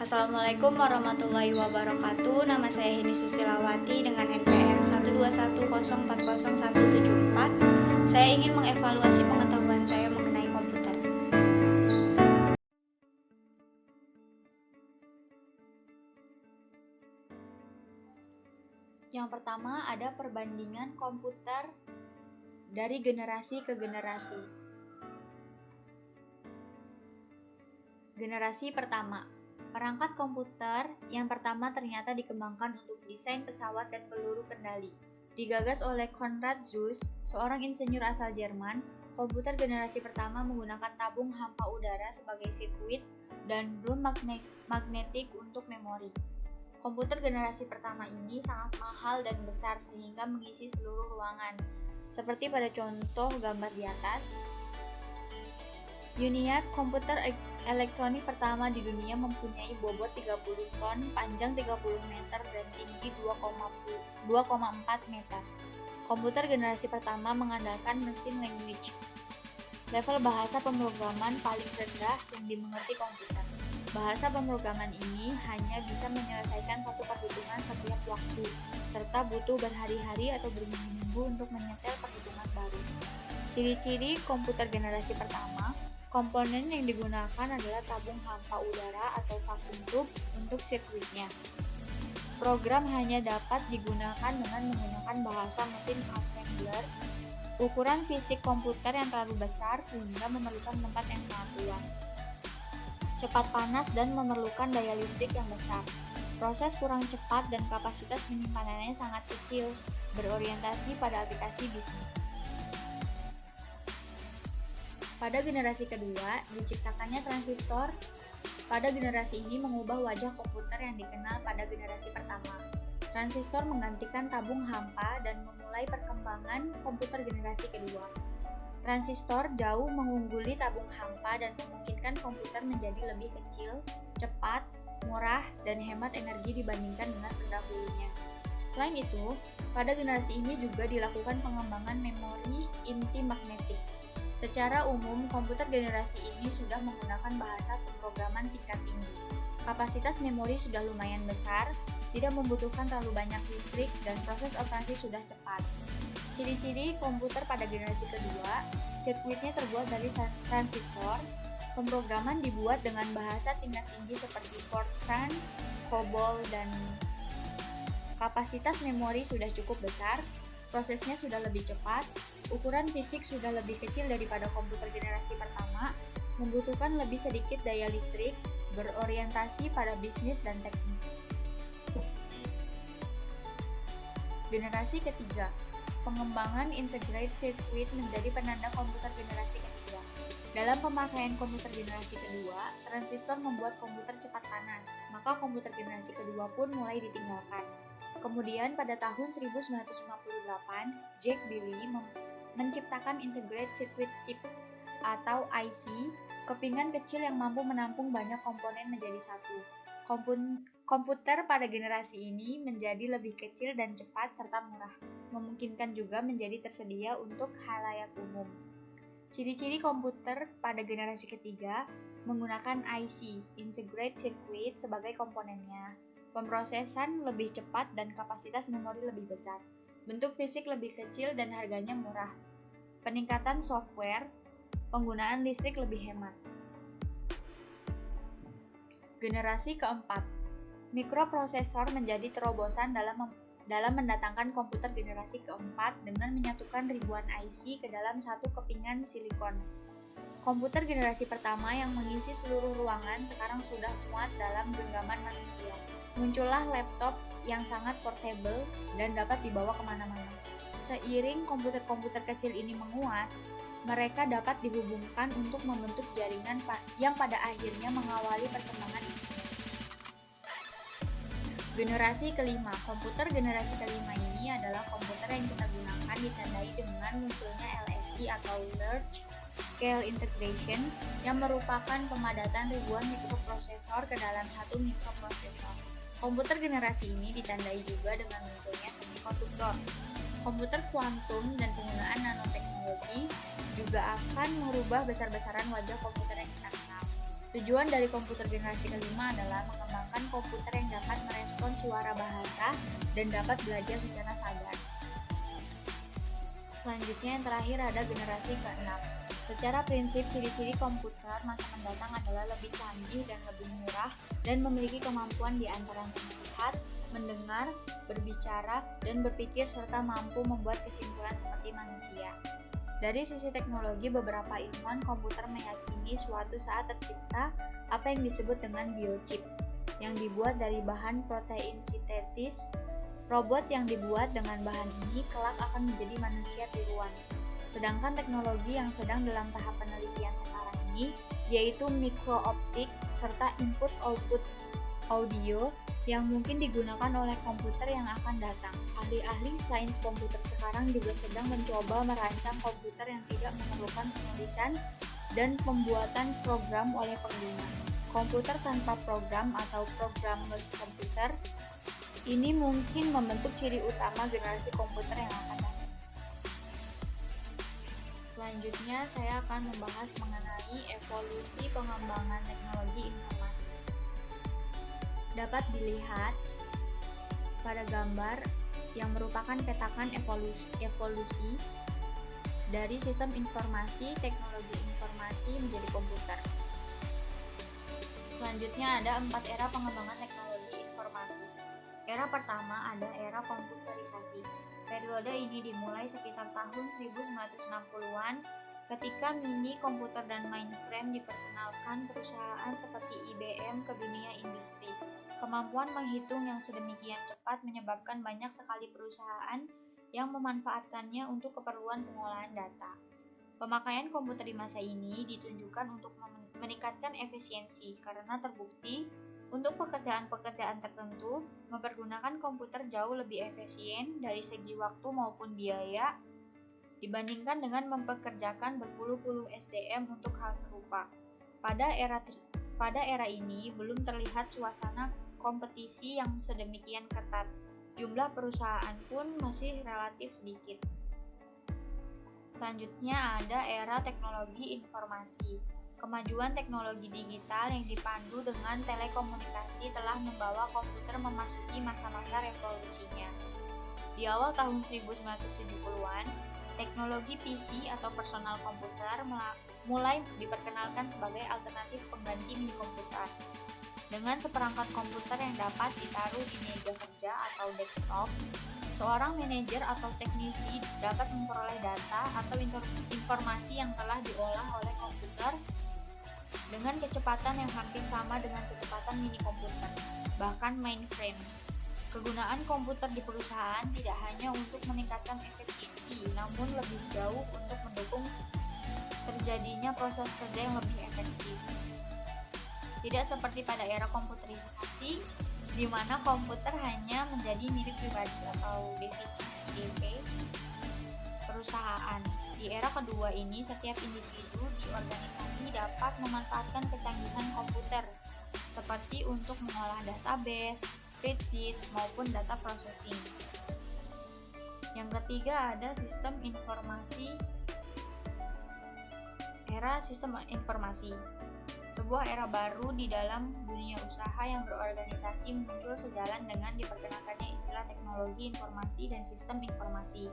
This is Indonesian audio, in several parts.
Assalamualaikum warahmatullahi wabarakatuh. Nama saya Heni Susilawati dengan NPM 121040174. Saya ingin mengevaluasi pengetahuan saya mengenai komputer. Yang pertama ada perbandingan komputer dari generasi ke generasi. Generasi pertama. Perangkat komputer yang pertama ternyata dikembangkan untuk desain pesawat dan peluru kendali. Digagas oleh Konrad Zuse, seorang insinyur asal Jerman, komputer generasi pertama menggunakan tabung hampa udara sebagai sirkuit dan drum magnetik untuk memori. Komputer generasi pertama ini sangat mahal dan besar sehingga mengisi seluruh ruangan. Seperti pada contoh gambar di atas, ENIAC, komputer elektronik pertama di dunia, mempunyai bobot 30 ton, panjang 30 meter, dan tinggi 2,4 meter. Komputer generasi pertama mengandalkan mesin language, level bahasa pemrograman paling rendah yang dimengerti komputer. Bahasa pemrograman ini hanya bisa menyelesaikan satu perhitungan setiap waktu, serta butuh berhari-hari atau berminggu-minggu untuk menyetel perhitungan baru. Ciri-ciri komputer generasi pertama. Komponen yang digunakan adalah tabung hampa udara atau vacuum tube untuk sirkuitnya. Program hanya dapat digunakan dengan menggunakan bahasa mesin assembler. Ukuran fisik komputer yang terlalu besar sehingga memerlukan tempat yang sangat luas. Cepat panas dan memerlukan daya listrik yang besar. Proses kurang cepat dan kapasitas penyimpanannya sangat kecil, berorientasi pada aplikasi bisnis. Pada generasi kedua, diciptakannya transistor. Pada generasi ini mengubah wajah komputer yang dikenal pada generasi pertama. Transistor menggantikan tabung hampa dan memulai perkembangan komputer generasi kedua. Transistor jauh mengungguli tabung hampa dan memungkinkan komputer menjadi lebih kecil, cepat, murah, dan hemat energi dibandingkan dengan pendahulunya. Selain itu, pada generasi ini juga dilakukan pengembangan memori inti magnetik. Secara umum, komputer generasi ini sudah menggunakan bahasa pemrograman tingkat tinggi. Kapasitas memori sudah lumayan besar, tidak membutuhkan terlalu banyak listrik, dan proses operasi sudah cepat. Ciri-ciri komputer pada generasi kedua, sirkuitnya terbuat dari transistor, pemrograman dibuat dengan bahasa tingkat tinggi seperti Fortran, COBOL, dan kapasitas memori sudah cukup besar. Prosesnya sudah lebih cepat, ukuran fisik sudah lebih kecil daripada komputer generasi pertama, membutuhkan lebih sedikit daya listrik, berorientasi pada bisnis dan teknik. Generasi ketiga, pengembangan integrated circuit menjadi penanda komputer generasi ketiga. Dalam pemakaian komputer generasi kedua, transistor membuat komputer cepat panas, maka komputer generasi kedua pun mulai ditinggalkan. Kemudian pada tahun 1958, Jack Billy menciptakan Integrated Circuit Chip atau IC, kepingan kecil yang mampu menampung banyak komponen menjadi satu. Komputer pada generasi ini menjadi lebih kecil dan cepat serta murah, memungkinkan juga menjadi tersedia untuk khalayak umum. Ciri-ciri komputer pada generasi ketiga menggunakan IC, Integrated Circuit, sebagai komponennya. Pemrosesan lebih cepat dan kapasitas memori lebih besar. Bentuk fisik lebih kecil dan harganya murah. Peningkatan software, penggunaan listrik lebih hemat. Generasi keempat, mikroprosesor menjadi terobosan dalam mendatangkan komputer generasi keempat dengan menyatukan ribuan IC ke dalam satu kepingan silikon. Komputer generasi pertama yang mengisi seluruh ruangan sekarang sudah muat dalam genggaman manusia. Muncullah laptop yang sangat portable dan dapat dibawa kemana-mana. Seiring komputer-komputer kecil ini menguat, mereka dapat dihubungkan untuk membentuk jaringan yang pada akhirnya mengawali perkembangan ini. Generasi kelima, komputer generasi kelima ini adalah komputer yang kita gunakan ditandai dengan munculnya LSI atau Large Scale Integration, yang merupakan pemadatan ribuan mikroprosesor ke dalam satu mikroprosesor. Komputer generasi ini ditandai juga dengan munculnya semikonduktor. Komputer kuantum dan penggunaan nanoteknologi juga akan merubah besar-besaran wajah komputer yang kita kenal. Tujuan dari komputer generasi kelima adalah mengembangkan komputer yang dapat merespons suara bahasa dan dapat belajar secara sadar. Selanjutnya yang terakhir ada generasi ke-6. Secara prinsip, ciri-ciri komputer masa mendatang adalah lebih canggih dan lebih murah dan memiliki kemampuan di antaranya melihat, mendengar, berbicara, dan berpikir serta mampu membuat kesimpulan seperti manusia. Dari sisi teknologi, beberapa ilmuwan komputer meyakini suatu saat tercipta apa yang disebut dengan biochip, yang dibuat dari bahan protein sintetis. Robot yang dibuat dengan bahan ini kelak akan menjadi manusia tiruan. Sedangkan teknologi yang sedang dalam tahap penelitian sekarang ini, yaitu mikrooptik serta input-output audio yang mungkin digunakan oleh komputer yang akan datang. Ahli-ahli sains komputer sekarang juga sedang mencoba merancang komputer yang tidak memerlukan penulisan dan pembuatan program oleh pengguna. Komputer tanpa program atau programless komputer ini mungkin membentuk ciri utama generasi komputer yang akan datang. Selanjutnya, saya akan membahas mengenai evolusi pengembangan teknologi informasi. Dapat dilihat pada gambar yang merupakan petakan evolusi dari sistem informasi, teknologi informasi menjadi komputer. Selanjutnya ada 4 era pengembangan teknologi informasi. Era pertama ada era komputerisasi. Periode ini dimulai sekitar tahun 1960-an ketika mini komputer dan mainframe diperkenalkan perusahaan seperti IBM ke dunia industri. Kemampuan menghitung yang sedemikian cepat menyebabkan banyak sekali perusahaan yang memanfaatkannya untuk keperluan pengolahan data. Pemakaian komputer di masa ini ditunjukkan untuk meningkatkan efisiensi karena terbukti untuk pekerjaan-pekerjaan tertentu, mempergunakan komputer jauh lebih efisien dari segi waktu maupun biaya dibandingkan dengan mempekerjakan berpuluh-puluh SDM untuk hal serupa. Pada era ini, belum terlihat suasana kompetisi yang sedemikian ketat. Jumlah perusahaan pun masih relatif sedikit. Selanjutnya ada era teknologi informasi. Kemajuan teknologi digital yang dipandu dengan telekomunikasi telah membawa komputer memasuki masa-masa revolusinya. Di awal tahun 1970-an, teknologi PC atau personal komputer mulai diperkenalkan sebagai alternatif pengganti mini komputer. Dengan seperangkat komputer yang dapat ditaruh di meja kerja atau desktop, seorang manajer atau teknisi dapat memperoleh data atau informasi yang telah diolah oleh komputer dengan kecepatan yang hampir sama dengan kecepatan mini komputer, bahkan mainframe. Kegunaan komputer di perusahaan tidak hanya untuk meningkatkan efisiensi, namun lebih jauh untuk mendukung terjadinya proses kerja yang lebih efektif. Tidak seperti pada era komputerisasi, di mana komputer hanya menjadi milik pribadi atau divisi IDP perusahaan. Di era kedua ini, setiap individu di organisasi dapat memanfaatkan kecanggihan komputer, seperti untuk mengolah database, spreadsheet, maupun data processing. Yang ketiga ada sistem informasi. Era sistem informasi. Sebuah era baru di dalam dunia usaha yang berorganisasi muncul sejalan dengan diperkenalkannya istilah teknologi informasi dan sistem informasi.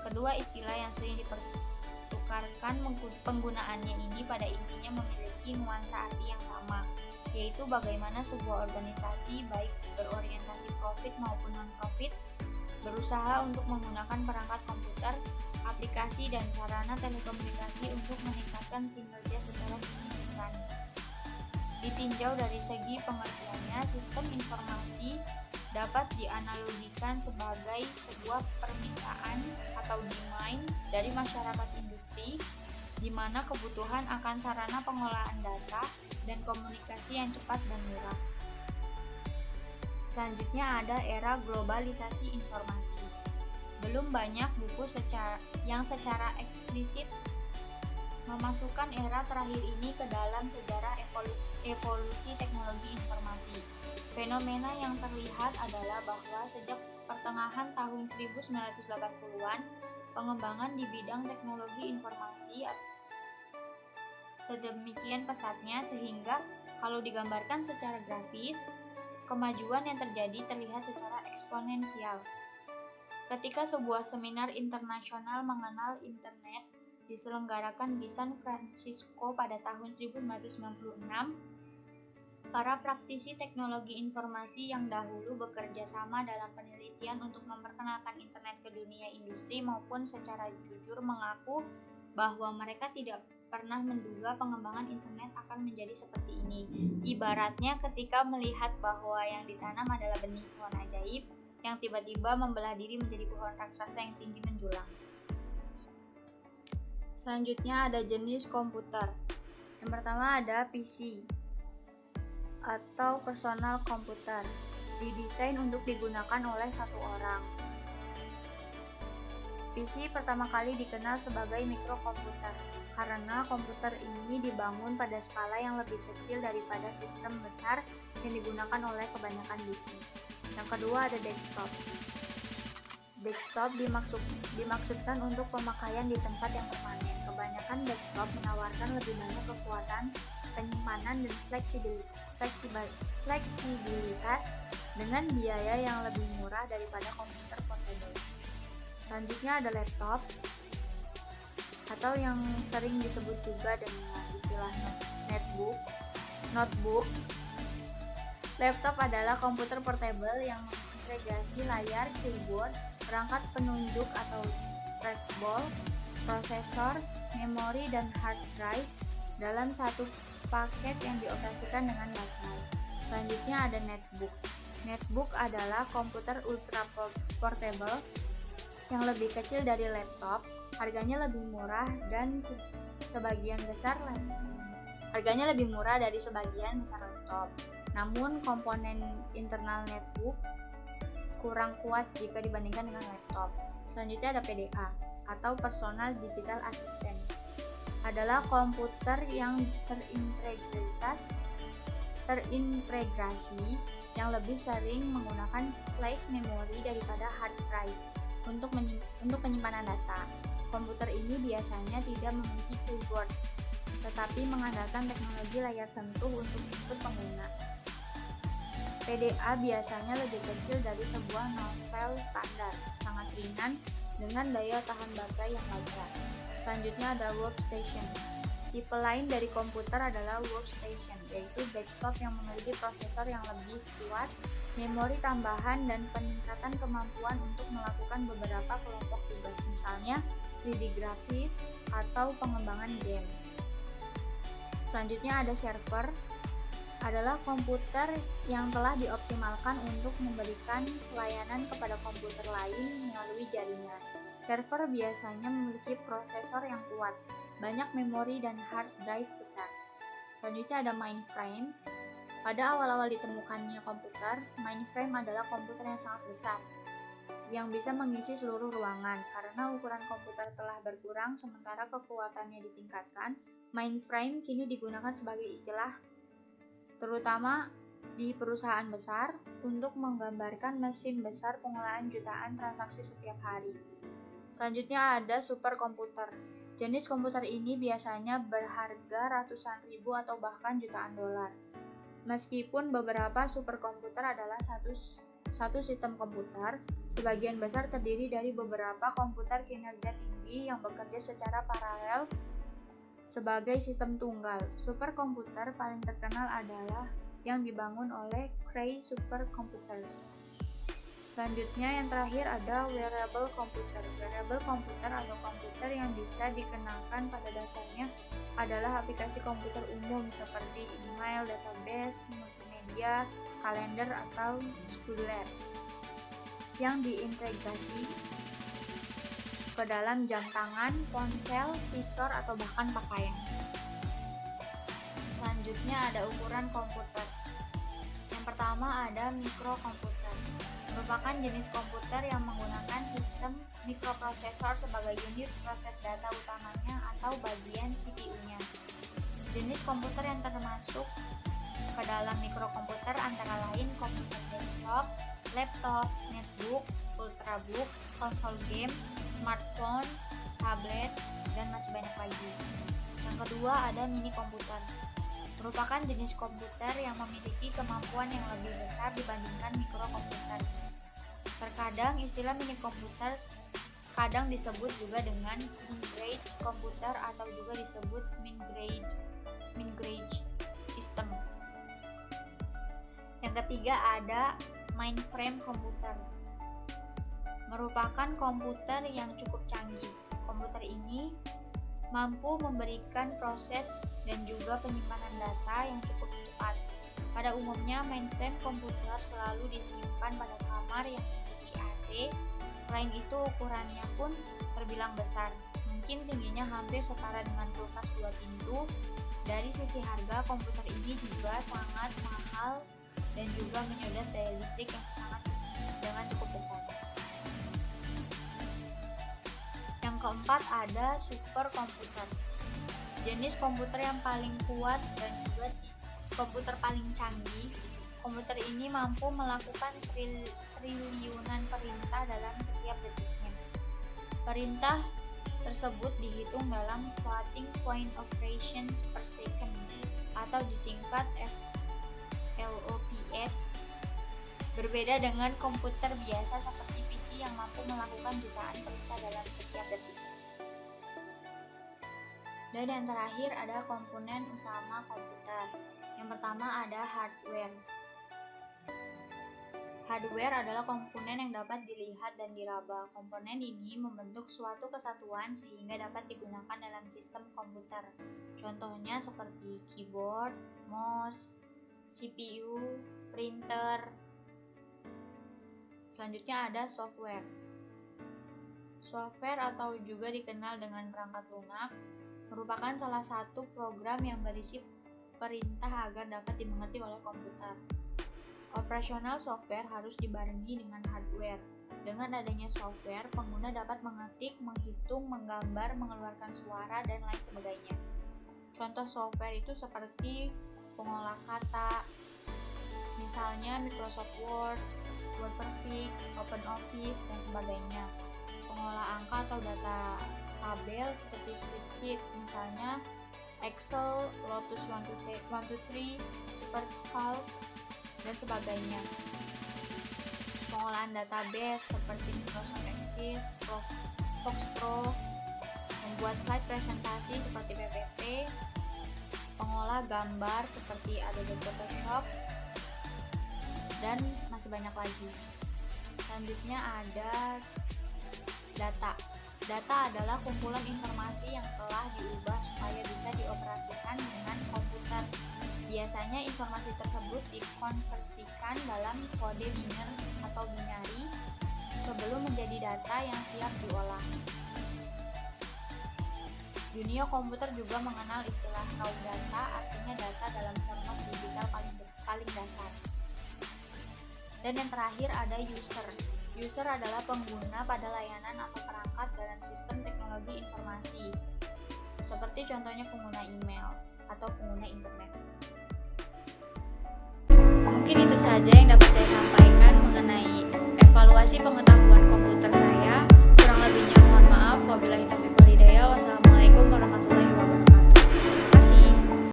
Kedua istilah yang sering dipertukarkan penggunaannya ini pada intinya memiliki nuansa arti yang sama, yaitu bagaimana sebuah organisasi baik berorientasi profit maupun non-profit berusaha untuk menggunakan perangkat komputer, aplikasi, dan sarana telekomunikasi untuk meningkatkan kinerja secara signifikan. Ditinjau dari segi pengertiannya, sistem informasi dapat dianalogikan sebagai sebuah permintaan atau demand dari masyarakat industri di mana kebutuhan akan sarana pengolahan data dan komunikasi yang cepat dan murah. Selanjutnya ada era globalisasi informasi. Belum banyak buku yang secara eksplisit memasukkan era terakhir ini ke dalam sejarah evolusi teknologi informasi. Fenomena yang terlihat adalah bahwa sejak pertengahan tahun 1980-an, pengembangan di bidang teknologi informasi sedemikian pesatnya sehingga kalau digambarkan secara grafis, kemajuan yang terjadi terlihat secara eksponensial. Ketika sebuah seminar internasional mengenal internet diselenggarakan di San Francisco pada tahun 1996, para praktisi teknologi informasi yang dahulu bekerja sama dalam penelitian untuk memperkenalkan internet ke dunia industri maupun secara jujur mengaku bahwa mereka tidak pernah menduga pengembangan internet akan menjadi seperti ini. Ibaratnya ketika melihat bahwa yang ditanam adalah benih pohon ajaib yang tiba-tiba membelah diri menjadi pohon raksasa yang tinggi menjulang. Selanjutnya ada jenis komputer. Yang pertama ada PC atau personal komputer, didesain untuk digunakan oleh satu orang. PC pertama kali dikenal sebagai mikrokomputer karena komputer ini dibangun pada skala yang lebih kecil daripada sistem besar yang digunakan oleh kebanyakan bisnis. Yang kedua ada desktop. Desktop dimaksudkan untuk pemakaian di tempat yang permanen. Kebanyakan desktop menawarkan lebih banyak kekuatan, penyimpanan, dan fleksibilitas dengan biaya yang lebih murah daripada komputer portable. Selanjutnya ada laptop atau yang sering disebut juga dengan istilah notebook. Laptop adalah komputer portable yang mengintegrasi layar, keyboard, perangkat penunjuk atau trackball, prosesor, memori, dan hard drive dalam satu paket yang dioperasikan dengan baterai. Selanjutnya ada netbook. Netbook adalah komputer ultra portable yang lebih kecil dari laptop, harganya lebih murah dari sebagian besar laptop. Namun komponen internal netbook kurang kuat jika dibandingkan dengan laptop. Selanjutnya ada PDA atau Personal Digital Assistant. Adalah komputer yang terintegrasi yang lebih sering menggunakan flash memory daripada hard drive untuk penyimpanan data. Komputer ini biasanya tidak memiliki keyboard, tetapi mengandalkan teknologi layar sentuh untuk input pengguna. PDA biasanya lebih kecil dari sebuah novel standar, sangat ringan dengan daya tahan baterai yang wajar. Selanjutnya ada workstation. Tipe lain dari komputer adalah workstation, yaitu desktop yang memiliki prosesor yang lebih kuat, memori tambahan, dan peningkatan kemampuan untuk melakukan beberapa kelompok tugas, misalnya 3D grafis atau pengembangan game. Selanjutnya ada server, adalah komputer yang telah dioptimalkan untuk memberikan pelayanan kepada komputer lain melalui jaringan. Server biasanya memiliki prosesor yang kuat, banyak memori dan hard drive besar. Selanjutnya ada mainframe. Pada awal-awal ditemukannya komputer, mainframe adalah komputer yang sangat besar, yang bisa mengisi seluruh ruangan. Karena ukuran komputer telah berkurang sementara kekuatannya ditingkatkan, mainframe kini digunakan sebagai istilah terutama di perusahaan besar untuk menggambarkan mesin besar pengolahan jutaan transaksi setiap hari. Selanjutnya ada superkomputer. Jenis komputer ini biasanya berharga ratusan ribu atau bahkan jutaan dolar. Meskipun beberapa superkomputer adalah satu sistem komputer, sebagian besar terdiri dari beberapa komputer kinerja tinggi yang bekerja secara paralel sebagai sistem tunggal. Superkomputer paling terkenal adalah yang dibangun oleh Cray Supercomputers. Selanjutnya yang terakhir ada wearable computer. Wearable computer atau komputer yang bisa dikenalkan pada dasarnya adalah aplikasi komputer umum seperti email, database, multimedia, kalender, atau scheduler yang diintegrasi ke dalam jam tangan, ponsel, visor, atau bahkan pakaian. Selanjutnya ada ukuran komputer. Yang pertama ada mikrokomputer. Merupakan jenis komputer yang menggunakan sistem mikroprosesor sebagai unit proses data utamanya atau bagian CPU-nya. Jenis komputer yang termasuk ke dalam mikrokomputer antara lain komputer desktop, laptop, netbook, ultrabook, konsol game, smartphone, tablet, dan masih banyak lagi. Yang kedua ada mini komputer. Merupakan jenis komputer yang memiliki kemampuan yang lebih besar dibandingkan mikrokomputer. Terkadang istilah mini komputer kadang disebut juga dengan min-grade komputer atau juga disebut min-grade system. Yang ketiga ada mainframe komputer. Merupakan komputer yang cukup canggih. Komputer ini mampu memberikan proses dan juga penyimpanan data yang cukup cepat. Pada umumnya, mainframe komputer selalu disimpan pada kamar yang memiliki AC. Selain itu, ukurannya pun terbilang besar. Mungkin tingginya hampir setara dengan kulkas 2 pintu. Dari sisi harga, komputer ini juga sangat mahal dan juga menyedot daya listrik yang sangat cukup besar. Yang keempat ada superkomputer. Jenis komputer yang paling kuat dan juga komputer paling canggih. Komputer ini mampu melakukan triliunan perintah dalam setiap detiknya. Perintah tersebut dihitung dalam floating point operations per second atau disingkat FLOPS. Berbeda dengan komputer biasa seperti PC yang mampu melakukan jutaan perintah dalam setiap detik. Dan yang terakhir ada komponen utama komputer. Yang pertama ada hardware. Hardware adalah komponen yang dapat dilihat dan diraba. Komponen ini membentuk suatu kesatuan sehingga dapat digunakan dalam sistem komputer. Contohnya seperti keyboard, mouse, CPU, printer. Selanjutnya ada software. Software atau juga dikenal dengan perangkat lunak merupakan salah satu program yang berisi perintah agar dapat dimengerti oleh komputer. Operasional software harus dibarengi dengan hardware. Dengan adanya software, pengguna dapat mengetik, menghitung, menggambar, mengeluarkan suara, dan lain sebagainya. Contoh software itu seperti pengolah kata, misalnya Microsoft Word, WordPerfect, OpenOffice, dan sebagainya. Pengolah angka atau data tabel seperti spreadsheet, misalnya Excel, Lotus 123, SuperCalc, dan sebagainya. Pengolahan database seperti Microsoft Access, Foxpro, membuat slide presentasi seperti PPT, pengolah gambar seperti Adobe Photoshop, dan masih banyak lagi. Selanjutnya ada data. Data adalah kumpulan informasi yang telah diubah supaya bisa dioperasikan dengan komputer. Biasanya informasi tersebut dikonversikan dalam kode biner atau binary sebelum menjadi data yang siap diolah. Dunia komputer juga mengenal istilah raw data, artinya data dalam format digital paling dasar. Dan yang terakhir ada user. User adalah pengguna pada layanan atau perangkat dalam sistem teknologi informasi, seperti contohnya pengguna email atau pengguna internet. Mungkin itu saja yang dapat saya sampaikan mengenai evaluasi pengetahuan